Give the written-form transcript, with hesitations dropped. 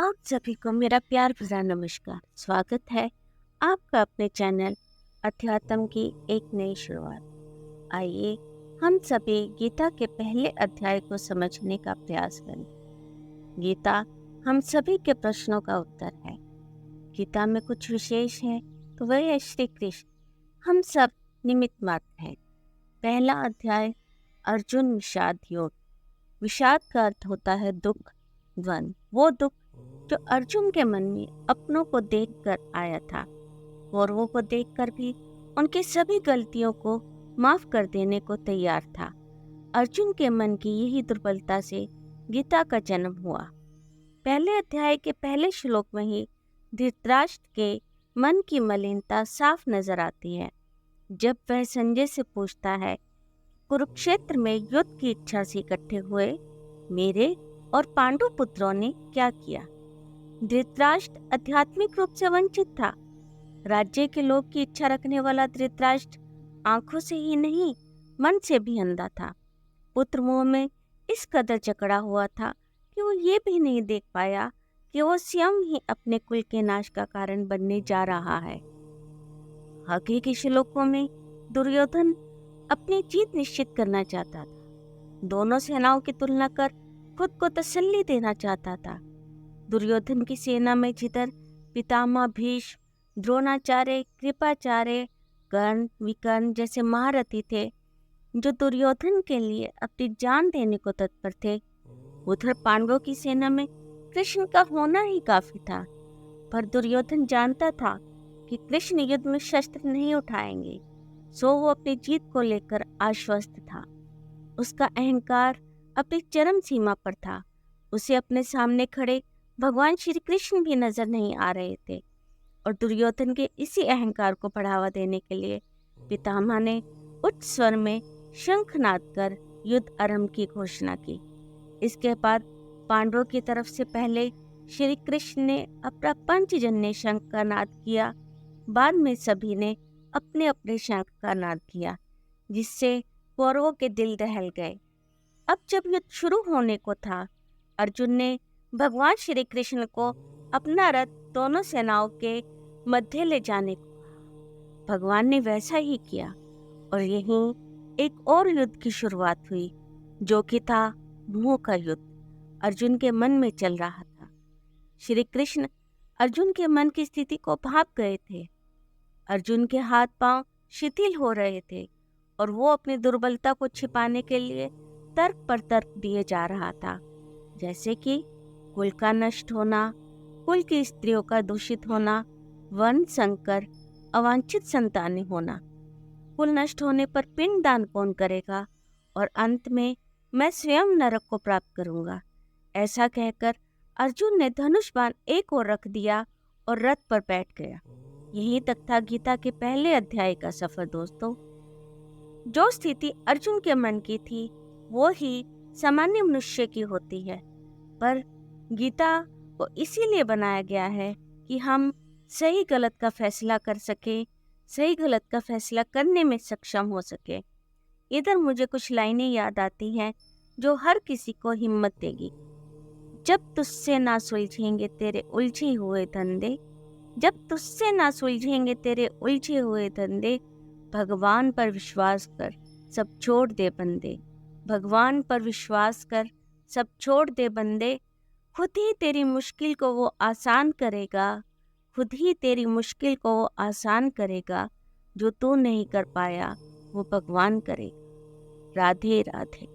आप सभी को मेरा प्यार भरा नमस्कार। स्वागत है आपका अपने चैनल अध्यात्म की एक नई शुरुआत। आइए हम सभी गीता के पहले अध्याय को समझने का प्रयास करें। गीता हम सभी के प्रश्नों का उत्तर है। गीता में कुछ विशेष है तो वह है श्री कृष्ण। हम सब निमित्त मात्र हैं। पहला अध्याय अर्जुन विषाद योग। विषाद का अर्थ होता है दुख, द्वंद। वो दुख जो अर्जुन के मन में अपनों को देखकर आया था, कौरवों को देखकर भी उनकी सभी गलतियों को माफ कर देने को तैयार था। अर्जुन के मन की यही दुर्बलता से गीता का जन्म हुआ। पहले अध्याय के पहले श्लोक में ही धृतराष्ट्र के मन की मलिनता साफ नजर आती है जब वह संजय से पूछता है, कुरुक्षेत्र में युद्ध की इच्छा से इकट्ठे हुए मेरे और पांडु पुत्रों ने क्या किया। धृतराष्ट्र आध्यात्मिक रूप से वंचित था। राज्य के लोभ की इच्छा रखने वाला धृतराष्ट्र आंखों से ही नहीं मन से भी अंधा था। पुत्र मोह में इस कदर जकड़ा हुआ था कि वो ये भी नहीं देख पाया कि वो स्वयं ही अपने कुल के नाश का कारण बनने जा रहा है। आगे के श्लोकों में दुर्योधन अपनी जीत निश्चित करना चाहता था। दोनों सेनाओं की तुलना कर खुद को तसल्ली देना चाहता था। दुर्योधन की सेना में जिधर पितामह भीष्म, द्रोणाचार्य, कृपाचार्य, कर्ण, विकर्ण जैसे महारथी थे जो दुर्योधन के लिए अपनी जान देने को तत्पर थे, उधर पांडवों की सेना में कृष्ण का होना ही काफी था। पर दुर्योधन जानता था कि कृष्ण युद्ध में शस्त्र नहीं उठाएंगे, सो वो अपनी जीत को लेकर आश्वस्त था। उसका अहंकार अपनी चरम सीमा पर था। उसे अपने सामने खड़े भगवान श्री कृष्ण भी नजर नहीं आ रहे थे और दुर्योधन के इसी अहंकार को बढ़ावा देने के लिए पितामह ने उच्च स्वर में शंखनाद कर युद्ध आरंभ की घोषणा की। इसके बाद पांडवों की तरफ से पहले श्री कृष्ण ने अपना पंचजन्य शंख का नाद किया। बाद में सभी ने अपने अपने शंख का नाद किया, जिससे कौरवों के दिल दहल गए। अब जब युद्ध शुरू होने को था, अर्जुन ने भगवान श्री कृष्ण को अपना रथ दोनों सेनाओं के मध्य ले जाने को कहा। भगवान ने वैसा ही किया और यहीं एक और युद्ध की शुरुआत हुई, जो कि था मोह का युद्ध। अर्जुन के मन में चल रहा था। श्री कृष्ण अर्जुन के मन की स्थिति को भांप गए थे। अर्जुन के हाथ पांव शिथिल हो रहे थे और वो अपनी दुर्बलता को छिपाने के लिए तर्क पर तर्क दिए जा रहा था, जैसे कि कुल का नष्ट होना, कुल की स्त्रियों का दूषित होना, वर्ण संकर, अवांछित संतानें होना, कुल नष्ट होने पर पिंड दान कौन करेगा और अंत में मैं स्वयं नरक को प्राप्त करूंगा। ऐसा कहकर अर्जुन ने धनुष बाण एक ओर रख दिया और रथ पर बैठ गया। यही तक था गीता के पहले अध्याय का सफर। दोस्तों, जो स्थिति अर्जुन के मन की थी वो ही सामान्य मनुष्य की होती है, पर गीता को इसीलिए बनाया गया है कि हम सही गलत का फैसला कर सके, सही गलत का फैसला करने में सक्षम हो सके। इधर मुझे कुछ लाइनें याद आती हैं जो हर किसी को हिम्मत देगी। जब तुझसे ना सुलझेंगे तेरे उलझे हुए धंधे, जब तुझसे ना सुलझेंगे तेरे उलझे हुए धंधे, भगवान पर विश्वास कर सब छोड़ दे बंदे। भगवान पर विश्वास कर सब छोड़ दे बंदे। खुद ही तेरी मुश्किल को वो आसान करेगा, खुद ही तेरी मुश्किल को वो आसान करेगा। जो तू नहीं कर पाया वो भगवान करेगा। राधे राधे।